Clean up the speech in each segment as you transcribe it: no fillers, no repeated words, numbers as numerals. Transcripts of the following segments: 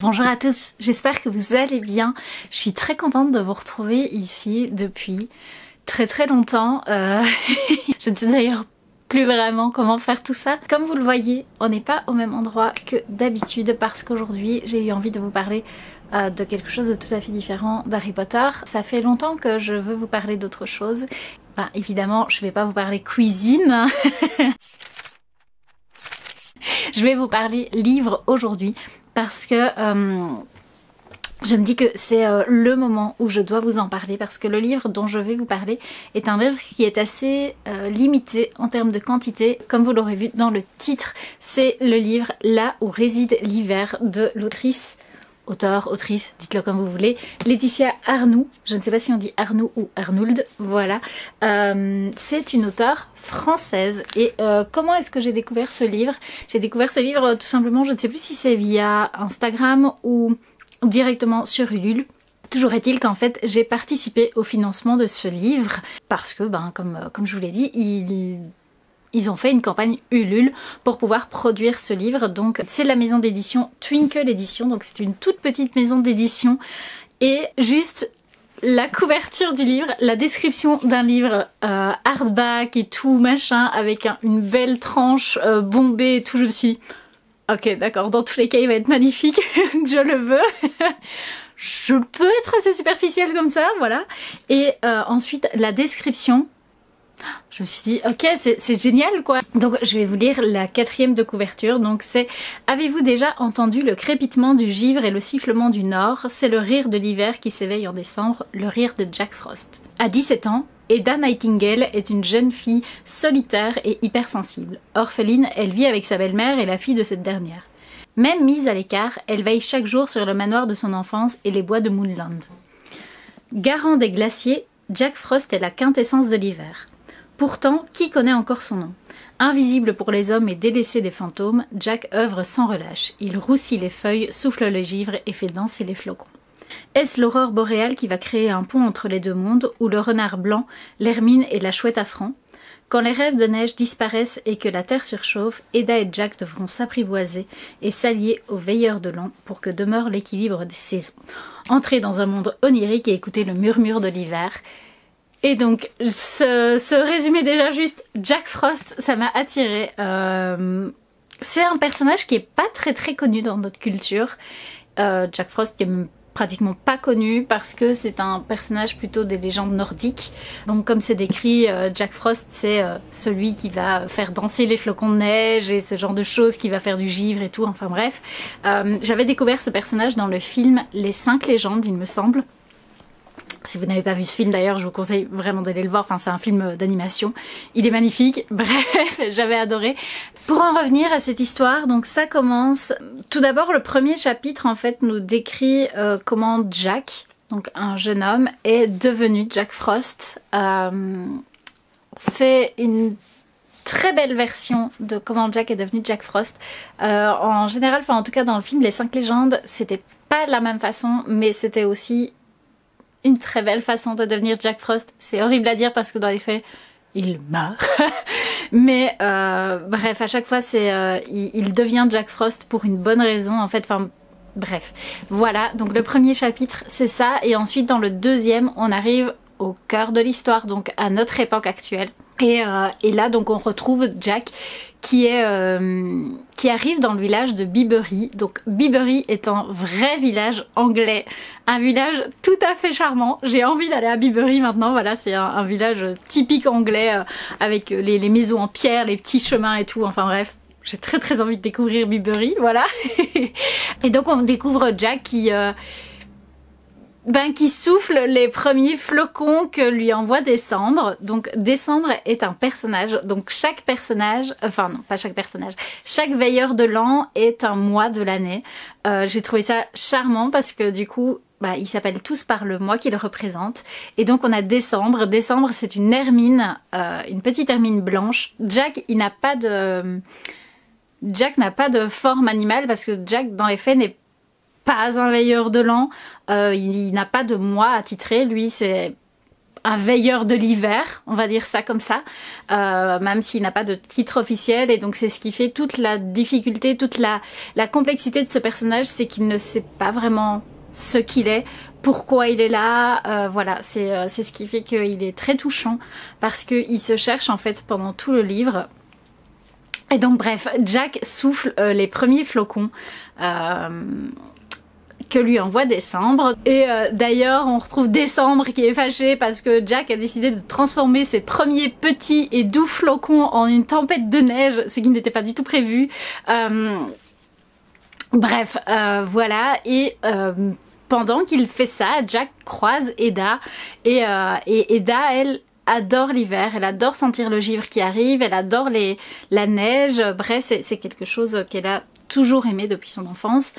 Bonjour à tous, j'espère que vous allez bien. Je suis très contente de vous retrouver ici depuis très longtemps. Je ne sais d'ailleurs plus vraiment comment faire tout ça. Comme vous le voyez, on n'est pas au même endroit que d'habitude parce qu'aujourd'hui j'ai eu envie de vous parler de quelque chose de tout à fait différent d'Harry Potter. Ça fait longtemps que je veux vous parler d'autre chose. Ben, évidemment, je vais pas vous parler cuisine. Je vais vous parler livre aujourd'hui parce que je me dis que c'est le moment où je dois vous en parler parce que le livre dont je vais vous parler est un livre qui est assez limité en termes de quantité. Comme vous l'aurez vu dans le titre, c'est le livre Là où réside l'hiver de l'autrice, autrice, dites-le comme vous voulez, Laetitia Arnoux. Je ne sais pas si on dit Arnoux ou Arnould, voilà. C'est une auteure française et comment est-ce que j'ai découvert ce livre? J'ai découvert ce livre tout simplement, je ne sais plus si c'est via Instagram ou directement sur Ulule. Toujours est-il qu'en fait j'ai participé au financement de ce livre parce que comme je vous l'ai dit, ils ont fait une campagne Ulule pour pouvoir produire ce livre. Donc c'est la maison d'édition Twinkle Édition, donc c'est une toute petite maison d'édition et juste la couverture du livre, la description d'un livre hardback et tout machin avec une belle tranche bombée et tout, je me suis dit ok d'accord, dans tous les cas il va être magnifique, je le veux. Je peux être assez superficielle comme ça, voilà. Et ensuite la description, je me suis dit ok c'est génial quoi. Donc je vais vous lire la quatrième de couverture. Donc c'est: avez-vous déjà entendu le crépitement du givre et le sifflement du nord? C'est le rire de l'hiver qui s'éveille en décembre, le rire de Jack Frost. À 17 ans, Ada Nightingale est une jeune fille solitaire et hypersensible. Orpheline, elle vit avec sa belle-mère et la fille de cette dernière. Même mise à l'écart, elle veille chaque jour sur le manoir de son enfance et les bois de Moonland. Garant des glaciers, Jack Frost est la quintessence de l'hiver. Pourtant, qui connaît encore son nom? Invisible pour les hommes et délaissé des fantômes, Jack œuvre sans relâche. Il roussit les feuilles, souffle le givre et fait danser les flocons. Est-ce l'aurore boréale qui va créer un pont entre les deux mondes, où le renard blanc, l'hermine et la chouette à francs? Quand les rêves de neige disparaissent et que la terre surchauffe, Ada et Jack devront s'apprivoiser et s'allier aux veilleurs de l'an pour que demeure l'équilibre des saisons. Entrer dans un monde onirique et écouter le murmure de l'hiver. Et donc, ce résumé déjà juste, Jack Frost, ça m'a attirée. C'est un personnage qui est pas très connu dans notre culture. Jack Frost qui est pratiquement pas connu parce que c'est un personnage plutôt des légendes nordiques. Donc comme c'est décrit, Jack Frost c'est celui qui va faire danser les flocons de neige et ce genre de choses, qui va faire du givre et tout, enfin bref. J'avais découvert ce personnage dans le film Les 5 légendes, il me semble. Si vous n'avez pas vu ce film d'ailleurs, je vous conseille vraiment d'aller le voir, enfin c'est un film d'animation, il est magnifique, bref, j'avais adoré. Pour en revenir à cette histoire, donc ça commence, tout d'abord le premier chapitre en fait nous décrit comment Jack, donc un jeune homme, est devenu Jack Frost. C'est une très belle version de comment Jack est devenu Jack Frost. En général, enfin en tout cas dans le film Les 5 légendes, c'était pas de la même façon, mais c'était aussi une très belle façon de devenir Jack Frost. C'est horrible à dire parce que dans les faits, il meurt. Mais bref, à chaque fois, il devient Jack Frost pour une bonne raison. En fait, enfin bref. Voilà, donc le premier chapitre, c'est ça. Et ensuite, dans le deuxième, on arrive au cœur de l'histoire, donc à notre époque actuelle. Et là, donc, on retrouve Jack qui arrive dans le village de Bibury. Donc Bibury est un vrai village anglais, un village tout à fait charmant. J'ai envie d'aller à Bibury maintenant, voilà, c'est un village typique anglais avec les maisons en pierre, les petits chemins et tout, enfin bref. J'ai très envie de découvrir Bibury, voilà. Et donc on découvre Jack qui souffle les premiers flocons que lui envoie Décembre. Donc Décembre est un personnage, donc chaque personnage, enfin non pas chaque personnage, chaque veilleur de l'an est un mois de l'année. J'ai trouvé ça charmant parce que du coup ils s'appellent tous par le mois qu'ils représentent. Et donc on a Décembre. Décembre c'est une hermine, une petite hermine blanche. Jack n'a pas de forme animale parce que Jack dans les faits n'est pas un veilleur de l'an, il n'a pas de mois attitré, lui c'est un veilleur de l'hiver, on va dire ça comme ça, même s'il n'a pas de titre officiel. Et donc c'est ce qui fait toute la difficulté, toute la complexité de ce personnage, c'est qu'il ne sait pas vraiment ce qu'il est, pourquoi il est là, voilà, c'est ce qui fait qu'il est très touchant, parce qu'il se cherche en fait pendant tout le livre. Et donc bref, Jack souffle les premiers flocons que lui envoie Décembre. Et d'ailleurs, on retrouve Décembre qui est fâché parce que Jack a décidé de transformer ses premiers petits et doux flocons en une tempête de neige, ce qui n'était pas du tout prévu. Bref, voilà. Et pendant qu'il fait ça, Jack croise Eda. Et Eda, elle adore l'hiver, elle adore sentir le givre qui arrive, elle adore la neige. Bref, c'est quelque chose qu'elle a toujours aimé depuis son enfance.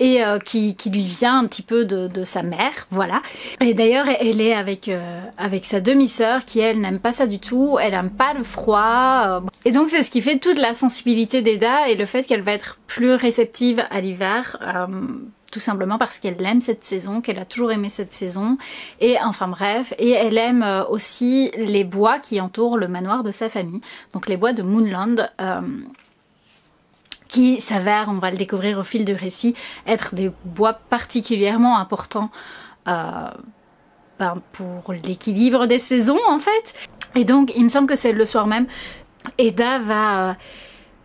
Et qui lui vient un petit peu de sa mère, voilà. Et d'ailleurs, elle est avec sa demi-sœur qui, elle, n'aime pas ça du tout, elle n'aime pas le froid. Et donc, c'est ce qui fait toute la sensibilité d'Eda et le fait qu'elle va être plus réceptive à l'hiver, tout simplement parce qu'elle aime cette saison, qu'elle a toujours aimé cette saison. Et enfin bref, et elle aime aussi les bois qui entourent le manoir de sa famille, donc les bois de Moonland, qui s'avèrent, on va le découvrir au fil du récit, être des bois particulièrement importants pour l'équilibre des saisons en fait. Et donc il me semble que c'est le soir même, Eda va...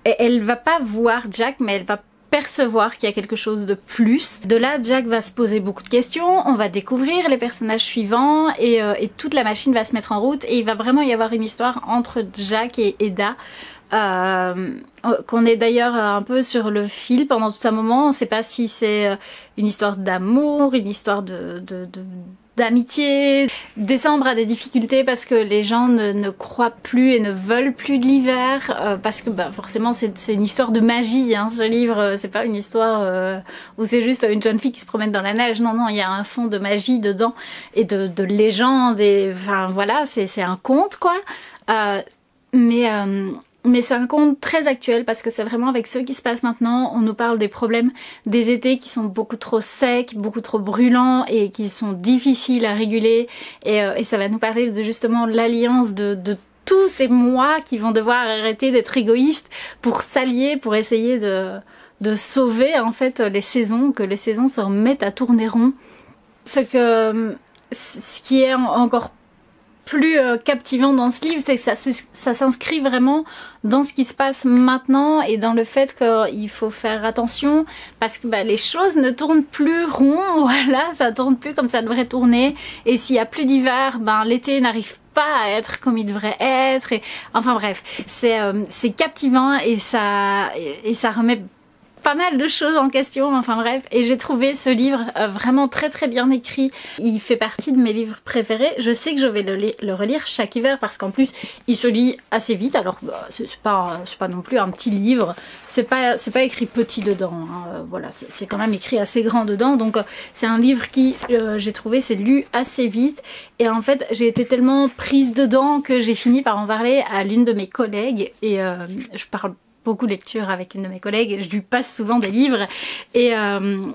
elle va pas voir Jack, mais elle va percevoir qu'il y a quelque chose de plus. De là, Jack va se poser beaucoup de questions, on va découvrir les personnages suivants et toute la machine va se mettre en route et il va vraiment y avoir une histoire entre Jack et Eda. Qu'on est d'ailleurs un peu sur le fil pendant tout un moment, on ne sait pas si c'est une histoire d'amour, une histoire d'amitié. Décembre a des difficultés parce que les gens ne croient plus et ne veulent plus de l'hiver, parce que forcément c'est une histoire de magie, hein, ce livre, c'est pas une histoire où c'est juste une jeune fille qui se promène dans la neige, non, il y a un fond de magie dedans et de légende, et enfin voilà, c'est un conte quoi, mais c'est un conte très actuel parce que c'est vraiment avec ce qui se passe maintenant. On nous parle des problèmes des étés qui sont beaucoup trop secs, beaucoup trop brûlants et qui sont difficiles à réguler. Et ça va nous parler de justement l'alliance de tous ces moi qui vont devoir arrêter d'être égoïstes pour s'allier, pour essayer de sauver en fait les saisons, que les saisons se remettent à tourner rond. Ce qui est encore plus captivant dans ce livre, c'est que ça s'inscrit vraiment dans ce qui se passe maintenant et dans le fait qu'il faut faire attention parce que les choses ne tournent plus rond, voilà, ça tourne plus comme ça devrait tourner, et s'il y a plus d'hiver, l'été n'arrive pas à être comme il devrait être, et enfin bref, c'est captivant et ça remet pas mal de choses en question, enfin bref, et j'ai trouvé ce livre vraiment très très bien écrit. Il fait partie de mes livres préférés. Je sais que je vais le relire chaque hiver parce qu'en plus il se lit assez vite, alors c'est pas non plus un petit livre, c'est pas écrit petit dedans, hein. Voilà, c'est quand même écrit assez grand dedans, donc c'est un livre qui, j'ai trouvé, s'est lu assez vite, et en fait j'ai été tellement prise dedans que j'ai fini par en parler à l'une de mes collègues, et je parle beaucoup de lecture avec une de mes collègues, je lui passe souvent des livres, et elle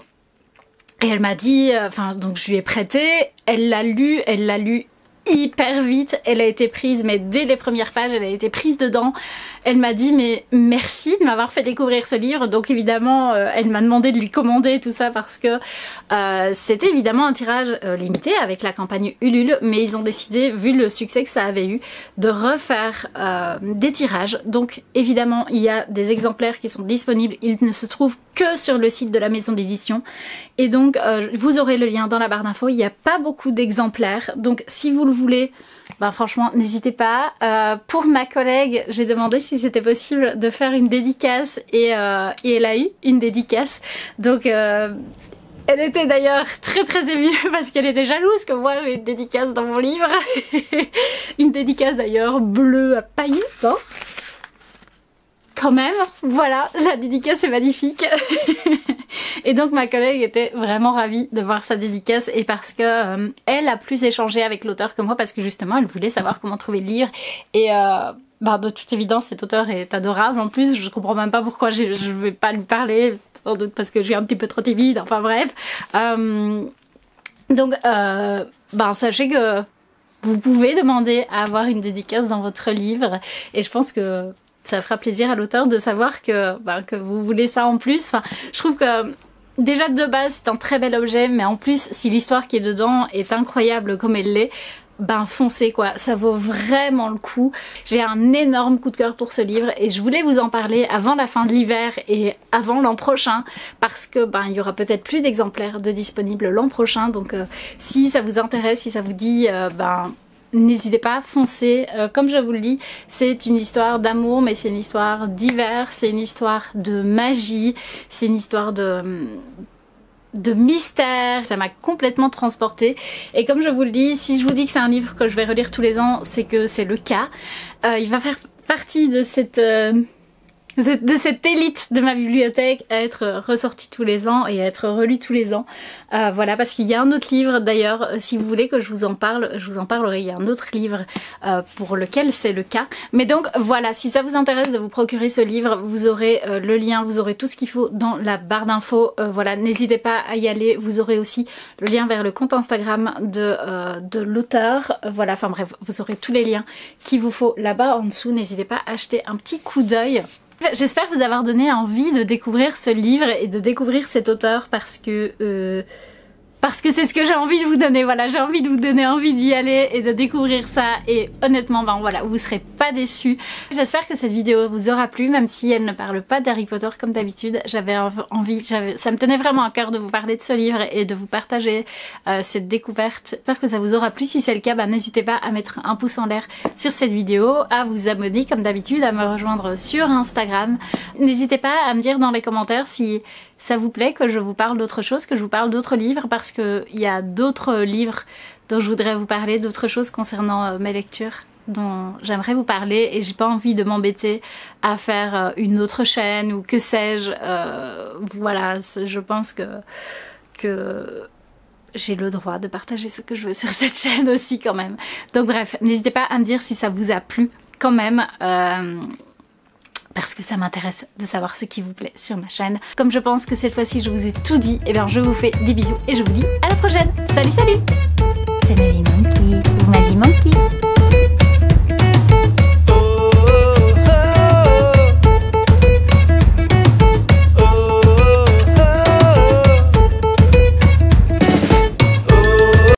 m'a dit, donc je lui ai prêté, elle l'a lu hyper vite, elle a été prise, mais dès les premières pages, elle a été prise dedans. Elle m'a dit mais merci de m'avoir fait découvrir ce livre, donc évidemment elle m'a demandé de lui commander tout ça parce que c'était évidemment un tirage limité avec la campagne Ulule, mais ils ont décidé, vu le succès que ça avait eu, de refaire des tirages. Donc évidemment il y a des exemplaires qui sont disponibles, ils ne se trouvent que sur le site de la maison d'édition, et donc vous aurez le lien dans la barre d'infos. Il n'y a pas beaucoup d'exemplaires, donc si vous le voulez, franchement n'hésitez pas. Pour ma collègue, j'ai demandé si c'était possible de faire une dédicace, et elle a eu une dédicace, donc elle était d'ailleurs très très émue parce qu'elle était jalouse que moi j'ai une dédicace dans mon livre. Une dédicace d'ailleurs bleue à paillettes, hein, quand même, voilà, la dédicace est magnifique. Et donc ma collègue était vraiment ravie de voir sa dédicace, et parce que elle a plus échangé avec l'auteur que moi, parce que justement elle voulait savoir comment trouver le livre, et de toute évidence cet auteur est adorable. En plus je comprends même pas pourquoi je vais pas lui parler, sans doute parce que je suis un petit peu trop timide, enfin bref. Donc sachez que vous pouvez demander à avoir une dédicace dans votre livre et je pense que ça fera plaisir à l'auteur de savoir que vous voulez ça en plus. Enfin, je trouve que déjà de base c'est un très bel objet, mais en plus si l'histoire qui est dedans est incroyable comme elle l'est, foncez quoi, ça vaut vraiment le coup. J'ai un énorme coup de cœur pour ce livre et je voulais vous en parler avant la fin de l'hiver et avant l'an prochain parce que il y aura peut-être plus d'exemplaires de disponibles l'an prochain, donc si ça vous intéresse, si ça vous dit, n'hésitez pas, foncez. Comme je vous le dis, c'est une histoire d'amour, mais c'est une histoire d'hiver, c'est une histoire de magie, c'est une histoire de mystère, ça m'a complètement transportée et comme je vous le dis, si je vous dis que c'est un livre que je vais relire tous les ans, c'est que c'est le cas. Il va faire partie de cette élite de ma bibliothèque à être ressorti tous les ans et à être relu tous les ans. Voilà, parce qu'il y a un autre livre d'ailleurs, si vous voulez que je vous en parlerai. Il y a un autre livre pour lequel c'est le cas. Mais donc voilà, si ça vous intéresse de vous procurer ce livre, vous aurez le lien, vous aurez tout ce qu'il faut dans la barre d'infos. Voilà, n'hésitez pas à y aller. Vous aurez aussi le lien vers le compte Instagram de l'auteur. Voilà, enfin bref, vous aurez tous les liens qu'il vous faut là-bas en dessous. N'hésitez pas à jeter un petit coup d'œil. J'espère vous avoir donné envie de découvrir ce livre et de découvrir cet auteur parce que c'est ce que j'ai envie de vous donner. Voilà, j'ai envie de vous donner envie d'y aller et de découvrir ça et honnêtement, voilà, vous serez pas déçus. J'espère que cette vidéo vous aura plu, même si elle ne parle pas d'Harry Potter comme d'habitude. J'avais envie, ça me tenait vraiment à cœur de vous parler de ce livre et de vous partager cette découverte. J'espère que ça vous aura plu. Si c'est le cas, n'hésitez pas à mettre un pouce en l'air sur cette vidéo, à vous abonner comme d'habitude, à me rejoindre sur Instagram. N'hésitez pas à me dire dans les commentaires si ça vous plaît que je vous parle d'autre chose, que je vous parle d'autres livres, parce qu'il y a d'autres livres dont je voudrais vous parler, d'autres choses concernant mes lectures dont j'aimerais vous parler et j'ai pas envie de m'embêter à faire une autre chaîne ou que sais-je. Voilà, je pense que j'ai le droit de partager ce que je veux sur cette chaîne aussi quand même. Donc bref, n'hésitez pas à me dire si ça vous a plu quand même. Parce que ça m'intéresse de savoir ce qui vous plaît sur ma chaîne. Comme je pense que cette fois-ci je vous ai tout dit, et bien je vous fais des bisous et je vous dis à la prochaine. Salut salut. C'est Mamie Monkey, ou Mamie Monkey.